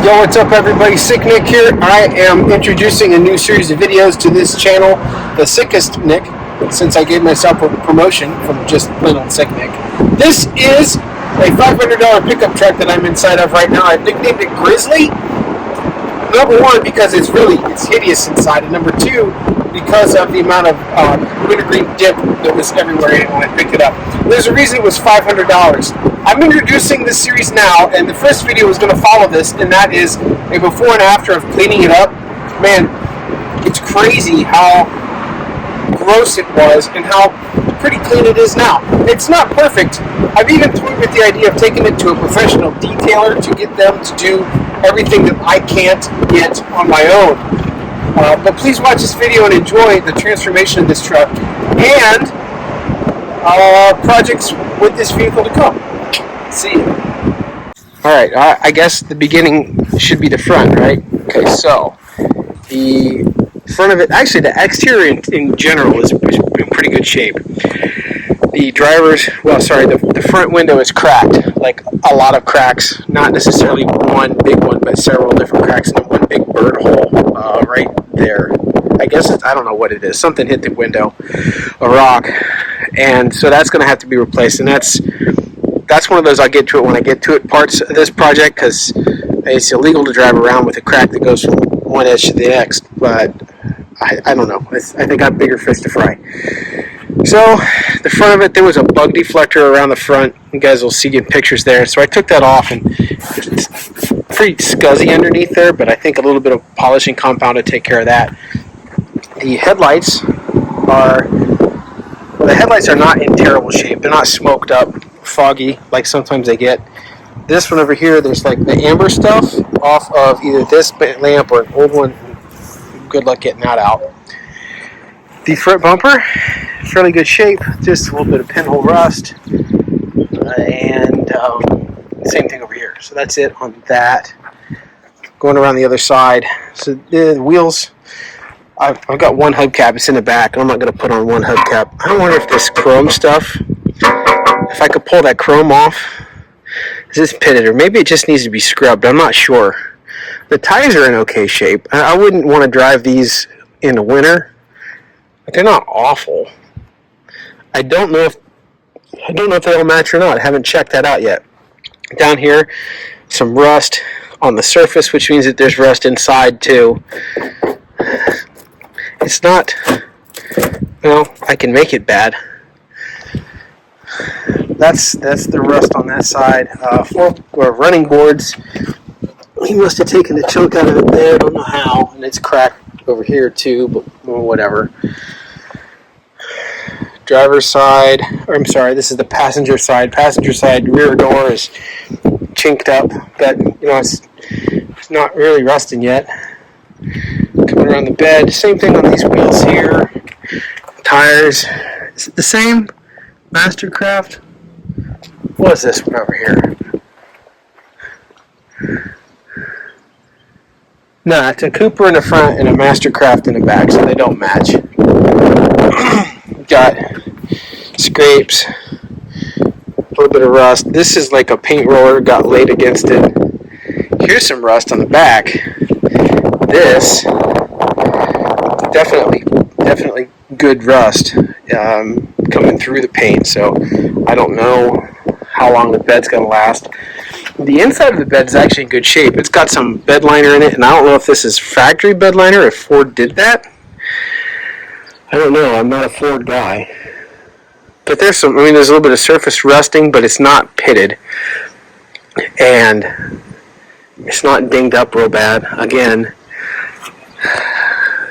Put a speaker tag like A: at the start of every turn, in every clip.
A: Yo, what's up everybody? Sick Nick here. I am introducing a new series of videos to this channel, The Sickest Nick, since I gave myself a promotion from just plain old Sick Nick. This is a $500 pickup truck that I'm inside of right now. I've nicknamed it Grizzly. Number one, because it's hideous inside, and number two, because of the amount of wintergreen dip that was everywhere when I picked it up. There's a reason it was $500. I'm introducing this series now, and the first video is going to follow this, and that is a before and after of cleaning it up. Man, it's crazy how gross it was and how pretty clean it is now. It's not perfect. I've even toyed with the idea of taking it to a professional detailer to get them to do everything that I can't get on my own. But please watch this video and enjoy the transformation of this truck and projects with this vehicle to come. See you. Alright, I guess the beginning should be the front, right? Okay, so the front of it, actually the exterior in general is in pretty good shape. The the front window is cracked, like a lot of cracks, not necessarily one big one, but several different cracks, and one big burr hole right there. I guess I don't know what it is. Something hit the window, a rock, and so that's going to have to be replaced. And that's one of those I'll get to it when I get to it parts of this project, because it's illegal to drive around with a crack that goes from one edge to the next. But I don't know. I think I have bigger fish to fry. So the front of it, there was a bug deflector around the front. You guys will see in pictures there. So I took that off, and it's pretty scuzzy underneath there, but I think a little bit of polishing compound to take care of that. The headlights are not in terrible shape. They're not smoked up, foggy like sometimes they get. This one over here, there's like the amber stuff off of either this lamp or an old one. Good luck getting that out. The front bumper, fairly good shape, just a little bit of pinhole rust, and same thing over here. So that's it on that. Going around the other side, so the wheels, I've got one hubcap. It's in the back. I'm not going to put on one hubcap. I wonder if this chrome stuff, if I could pull that chrome off. Is this pitted, or maybe it just needs to be scrubbed? I'm not sure. The tires are in okay shape. I wouldn't want to drive these in the winter. But they're not awful. I don't know if they'll match or not. I haven't checked that out yet. Down here, some rust on the surface, which means that there's rust inside too. It's not, well, I can make it bad. That's the rust on that side. For running boards, he must have taken the chunk out of it there. I don't know how, and it's cracked over here too, but whatever. Driver's side, or I'm sorry, this is the passenger side. Passenger side rear door is chinked up, but it's not really rusting yet. Coming around the bed, same thing on these wheels here. Tires, is it the same? Mastercraft? What is this one over here? No, it's a Cooper in the front and a Mastercraft in the back, so they don't match. Got scrapes, a little bit of rust. This is like a paint roller got laid against it. Here's some rust on the back. This, definitely good rust coming through the paint, so I don't know how long the bed's going to last. The inside of the bed is actually in good shape. It's got some bed liner in it, and I don't know if this is factory bed liner, if Ford did that. I don't know. I'm not a Ford guy. But there's a little bit of surface rusting, but it's not pitted. And it's not dinged up real bad. Again,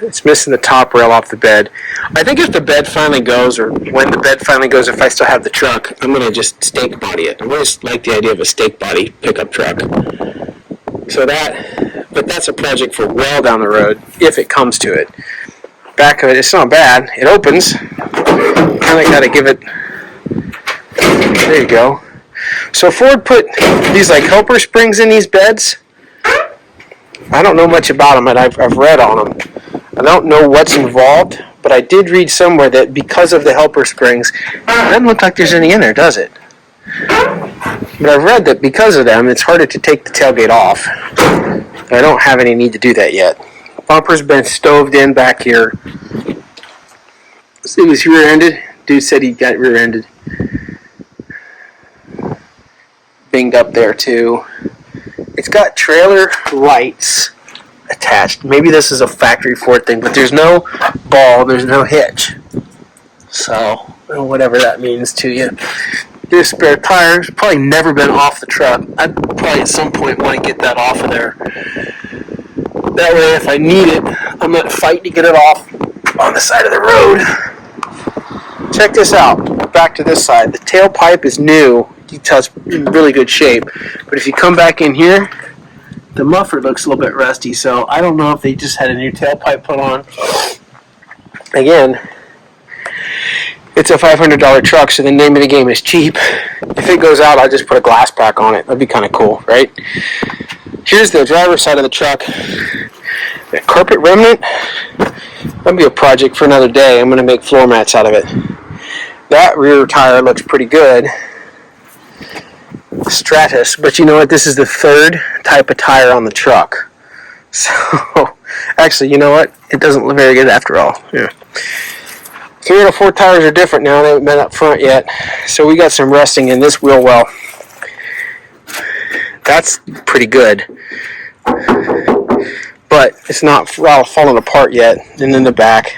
A: it's missing the top rail off the bed. I think if the bed finally goes, or when the bed finally goes, if I still have the truck, I'm going to just stake body it. I always like the idea of a stake body pickup truck. So but that's a project for well down the road, if it comes to it. Back of it, it's not bad. It opens. Kind of got to give it. There you go. So Ford put these like helper springs in these beds. I don't know much about them, and I've read on them. I don't know what's involved, but I did read somewhere that because of the helper springs, it doesn't look like there's any in there, does it? But I've read that because of them, it's harder to take the tailgate off. I don't have any need to do that yet. Bumper's been stoved in back here. It was rear-ended. Dude said he got rear-ended. Binged up there too. It's got trailer lights attached. Maybe this is a factory Ford thing, but there's no ball, there's no hitch. So, whatever that means to you. There's spare tires. Probably never been off the truck. I'd probably at some point want to get that off of there. That way, if I need it, I'm not fighting to get it off on the side of the road. Check this out. Back to this side. The tailpipe is new. It's in really good shape. But if you come back in here, the muffler looks a little bit rusty. So I don't know if they just had a new tailpipe put on. Again, it's a $500 truck, so the name of the game is cheap. If it goes out, I'll just put a glass pack on it. That'd be kind of cool, right? Here's the driver's side of the truck. The carpet remnant. That'll be a project for another day. I'm going to make floor mats out of it. That rear tire looks pretty good. Stratus, but you know what? This is the third type of tire on the truck. So, actually, you know what? It doesn't look very good after all. Yeah. 3 out of 4 tires are different now. They haven't been up front yet. So we got some rusting in this wheel well. That's pretty good. But it's not falling apart yet. And in the back,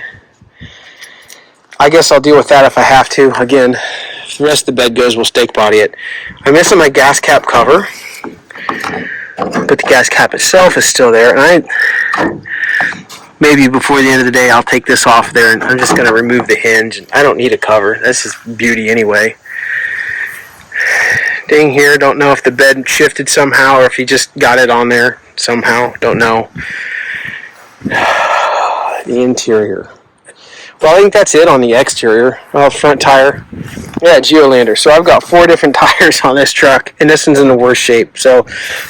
A: I guess I'll deal with that if I have to. Again, if the rest of the bed goes, we'll stake body it. I'm missing my gas cap cover, but the gas cap itself is still there. And maybe before the end of the day, I'll take this off there, and I'm just going to remove the hinge. I don't need a cover. That's just beauty anyway. Ding here. Don't know if the bed shifted somehow or if he just got it on there somehow. Don't know. The interior. Well, I think that's it on the exterior. Well, front tire. Yeah, Geolander. So I've got 4 different tires on this truck, and this one's in the worst shape. So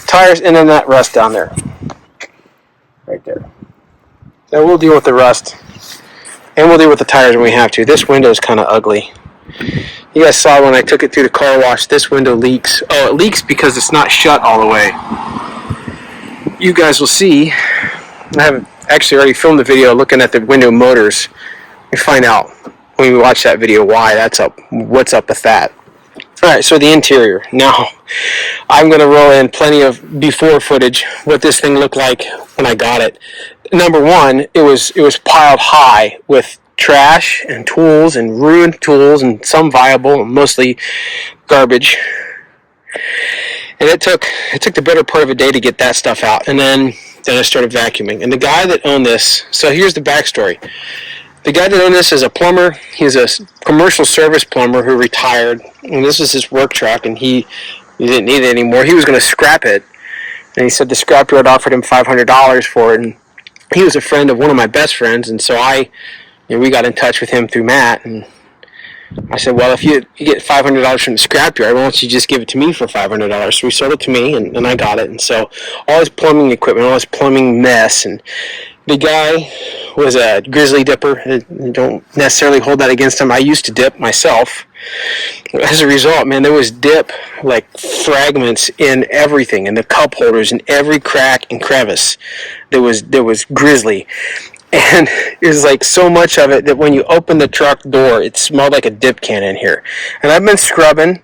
A: tires, and then that rust down there. Right there. So we'll deal with the rust, and we'll deal with the tires when we have to. This window is kind of ugly. You guys saw when I took it through the car wash, this window leaks. Oh, it leaks because it's not shut all the way. You guys will see. I haven't actually already filmed the video looking at the window motors. You find out when we watch that video why that's up, what's up with that. Alright, so the interior. Now, I'm going to roll in plenty of before footage, what this thing looked like when I got it. Number one, it was piled high with trash and tools and ruined tools and some viable, mostly garbage. And it took the better part of a day to get that stuff out. And then I started vacuuming. And the guy that owned this, so here's the backstory. The guy that owned this is a plumber. He's a commercial service plumber who retired. And this was his work truck, and he didn't need it anymore. He was going to scrap it. And he said the scrapyard offered him $500 for it. And he was a friend of one of my best friends. And so we got in touch with him through Matt. And I said, well, if you get $500 from the scrapyard, why don't you just give it to me for $500? So he sold it to me, and I got it. And so all his plumbing equipment, all his plumbing mess, and the guy was a Grizzly dipper. I don't necessarily hold that against him. I used to dip myself. As a result, man, there was dip like fragments in everything, in the cup holders, in every crack and crevice. There was Grizzly. And it was like so much of it that when you open the truck door, it smelled like a dip can in here. And I've been scrubbing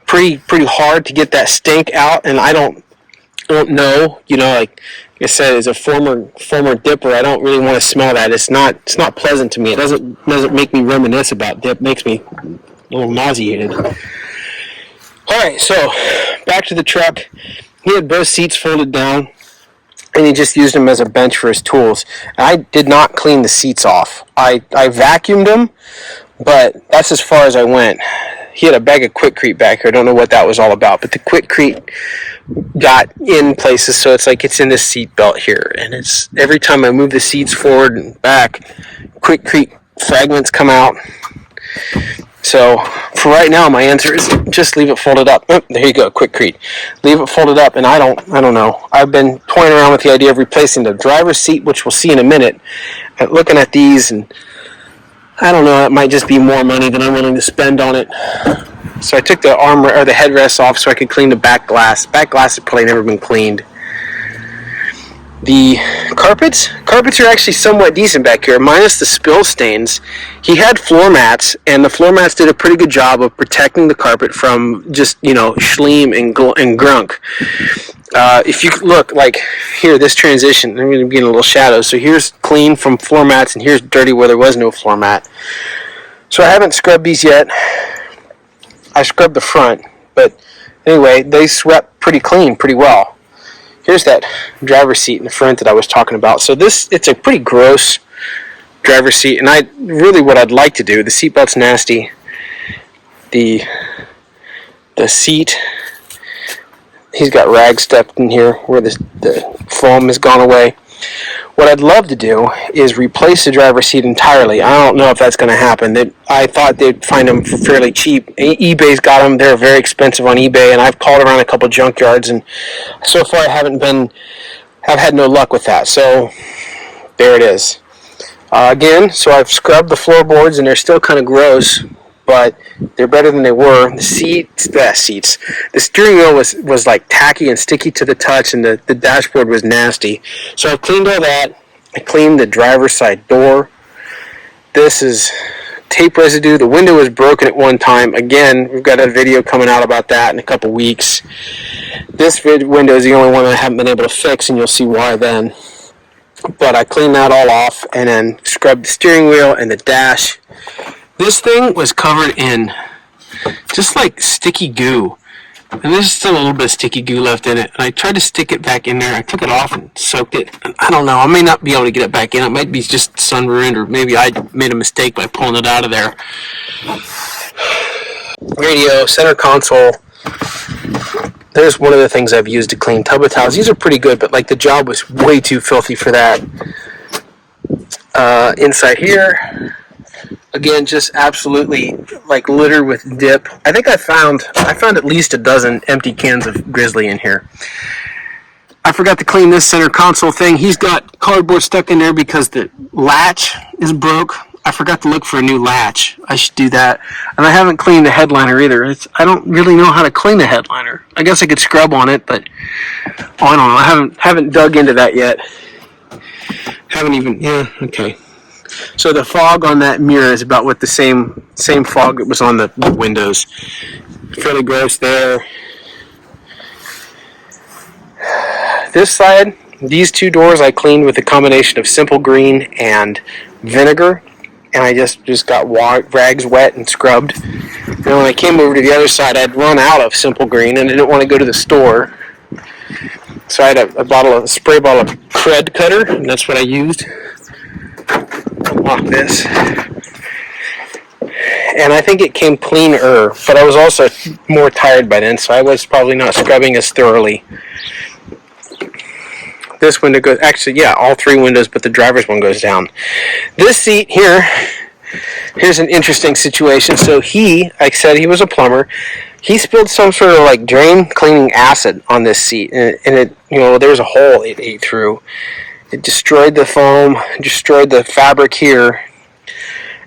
A: pretty hard to get that stink out, and I don't know, like I said, as a former dipper, I don't really want to smell that. It's not pleasant to me. It doesn't make me reminisce about dip. It makes me a little nauseated. All right, so back to the truck. He had both seats folded down, and he just used them as a bench for his tools. I did not clean the seats off. I vacuumed them, but that's as far as I went. He had a bag of Quikrete back here. I don't know what that was all about, but the Quikrete got in places, so it's like it's in this seat belt here. And it's every time I move the seats forward and back, Quikrete fragments come out. So for right now, my answer is just leave it folded up. Oh, there you go, Quikrete. Leave it folded up, and I don't know. I've been toying around with the idea of replacing the driver's seat, which we'll see in a minute, and looking at these, and I don't know, it might just be more money than I'm willing to spend on it. So I took the armor or the headrest off so I could clean the back glass. Back glass had probably never been cleaned. The carpets are actually somewhat decent back here, minus the spill stains. He had floor mats, and the floor mats did a pretty good job of protecting the carpet from just, schleam and grunk. If you look, like here, this transition, I'm going to be in a little shadow. So here's clean from floor mats, and here's dirty where there was no floor mat. So I haven't scrubbed these yet. I scrubbed the front, but anyway, they swept pretty clean, pretty well. Here's that driver's seat in the front that I was talking about. So it's a pretty gross driver's seat, and what I'd like to do, the seatbelt's nasty. The seat, he's got rags stuck in here where the foam has gone away. What I'd love to do is replace the driver's seat entirely. I don't know if that's going to happen. I thought they'd find them for fairly cheap. eBay's got them. They're very expensive on eBay, and I've called around a couple junkyards, and so far I've had no luck with that. So there it is. Again, so I've scrubbed the floorboards, and they're still kind of gross, but they're better than they were. The steering wheel was like tacky and sticky to the touch, and the dashboard was nasty. So I cleaned all that. I cleaned the driver's side door. This is tape residue. The window was broken at one time. Again, we've got a video coming out about that in a couple weeks. This window is the only one I haven't been able to fix, and you'll see why then. But I cleaned that all off and then scrubbed the steering wheel and the dash. This thing was covered in just like sticky goo. And there's still a little bit of sticky goo left in it. And I tried to stick it back in there. I took it off and soaked it. I don't know. I may not be able to get it back in. It might be just sun-ruined, or maybe I made a mistake by pulling it out of there. Radio, center console. There's one of the things I've used to clean tub of towels. These are pretty good, but like the job was way too filthy for that. Inside here, again, just absolutely like littered with dip. I think I found at least a dozen empty cans of Grizzly in here. I forgot to clean this center console thing. He's got cardboard stuck in there because the latch is broke. I forgot to look for a new latch. I should do that. And I haven't cleaned the headliner either. I don't really know how to clean the headliner. I guess I could scrub on it, but I don't know. I haven't dug into that yet. Okay. So the fog on that mirror is about what the same fog that was on the windows. Fairly gross there. This side, these two doors I cleaned with a combination of Simple Green and vinegar. And I just got rags wet and scrubbed. And when I came over to the other side, I'd run out of Simple Green, and I didn't want to go to the store. So I had a spray bottle of Cred Cutter, and that's what I used. Unlock this. And I think it came cleaner, but I was also more tired by then, so I was probably not scrubbing as thoroughly. This window goes, actually, yeah, all three windows, but the driver's one goes down. This seat here, here's an interesting situation. So like I said, he was a plumber. He spilled some sort of like drain cleaning acid on this seat, and it, there was a hole it ate through. It destroyed the foam, destroyed the fabric here.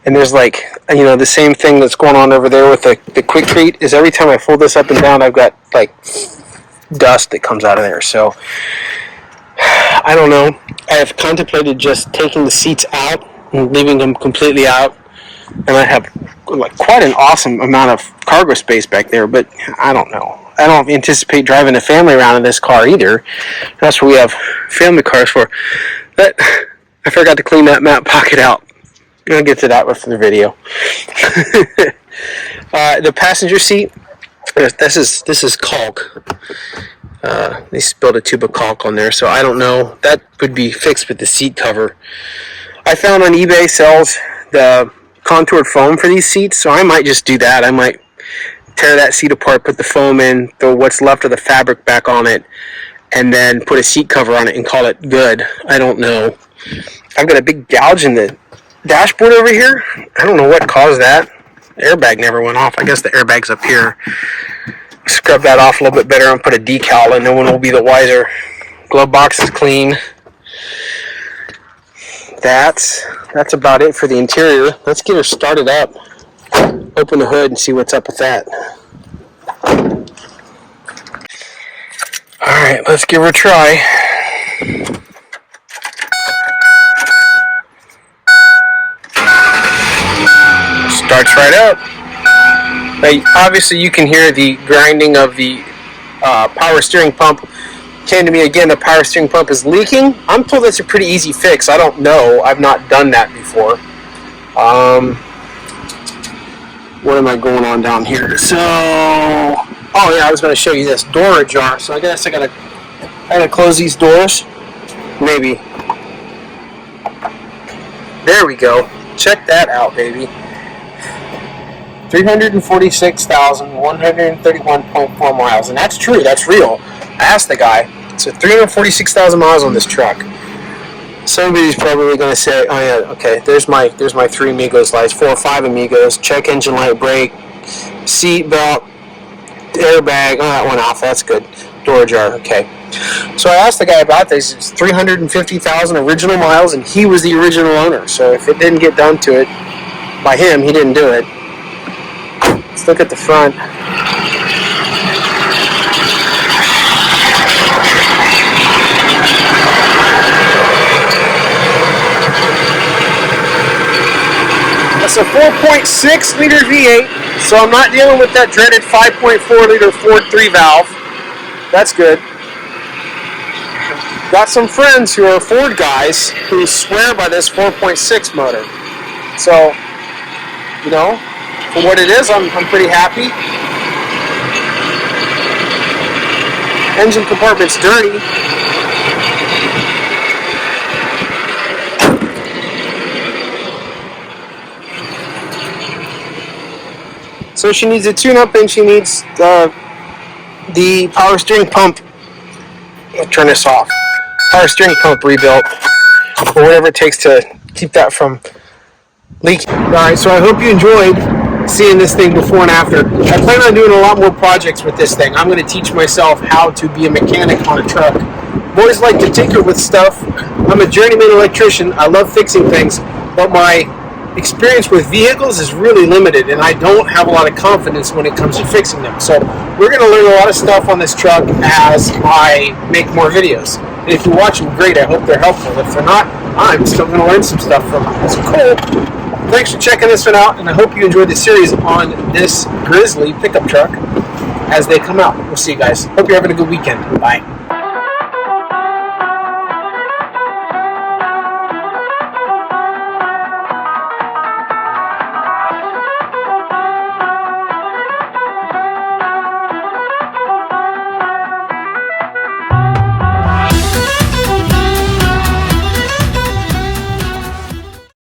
A: And there's like, the same thing that's going on over there with the Quikrete is every time I fold this up and down, I've got like dust that comes out of there. So I don't know. I have contemplated just taking the seats out and leaving them completely out. And I have like quite an awesome amount of cargo space back there, but I don't know. I don't anticipate driving a family around in this car either. That's what we have family cars for. But I forgot to clean that map pocket out. I'm going to get to that with the video. The passenger seat, this is caulk. They spilled a tube of caulk on there, so I don't know. That would be fixed with the seat cover. I found on eBay sells the contoured foam for these seats, so I might just do that. I might tear that seat apart, put the foam in, throw what's left of the fabric back on it, and then put a seat cover on it and call it good. I don't know. I've got a big gouge in the dashboard over here. I don't know what caused that. The airbag never went off. I guess the airbag's up here. Scrub that off a little bit better and put a decal in. No one will be the wiser. Glove box is clean. That's about it for the interior. Let's get her started up. Open the hood and see what's up with that. Alright, let's give her a try. starts right up. Now, obviously, you can hear the grinding of the power steering pump. Came to me again, the power steering pump is leaking. I'm told that's a pretty easy fix. I don't know. I've not done that before. What am I going on down here? So, oh yeah, I was going to show you this door ajar. So I guess I gotta close these doors. Maybe. There we go. Check that out, baby. 346,131.4 miles, and that's true. That's real. I asked the guy. So 346,000 miles on this truck. Somebody's probably going to say, "Oh yeah, okay. There's my 3 amigos lights, 4 or 5 amigos. Check engine light, brake, seat belt, airbag. Oh, that went off. That's good. Door jar. Okay." So I asked the guy about this. It's 350,000 original miles, and he was the original owner. So if it didn't get done to it by him, he didn't do it. Let's look at the front. That's a 4.6 liter V8, so I'm not dealing with that dreaded 5.4 liter Ford 3 valve. That's good. Got some friends who are Ford guys who swear by this 4.6 motor. So, you know, for what it is, I'm pretty happy. Engine compartment's dirty. So she needs a tune-up, and she needs the power steering pump. I'll turn this off. Power steering pump rebuilt, or whatever it takes to keep that from leaking. Alright, so I hope you enjoyed seeing this thing before and after. I plan on doing a lot more projects with this thing. I'm going to teach myself how to be a mechanic on a truck. Boys like to tinker with stuff. I'm a journeyman electrician. I love fixing things, but my experience with vehicles is really limited, and I don't have a lot of confidence when it comes to fixing them. So we're going to learn a lot of stuff on this truck as I make more videos. And if you watch them, great. I hope they're helpful. If they're not, I'm still going to learn some stuff from them. So cool. Thanks for checking this one out, and I hope you enjoyed the series on this Grizzly pickup truck as they come out. We'll see you guys. Hope you're having a good weekend. Bye.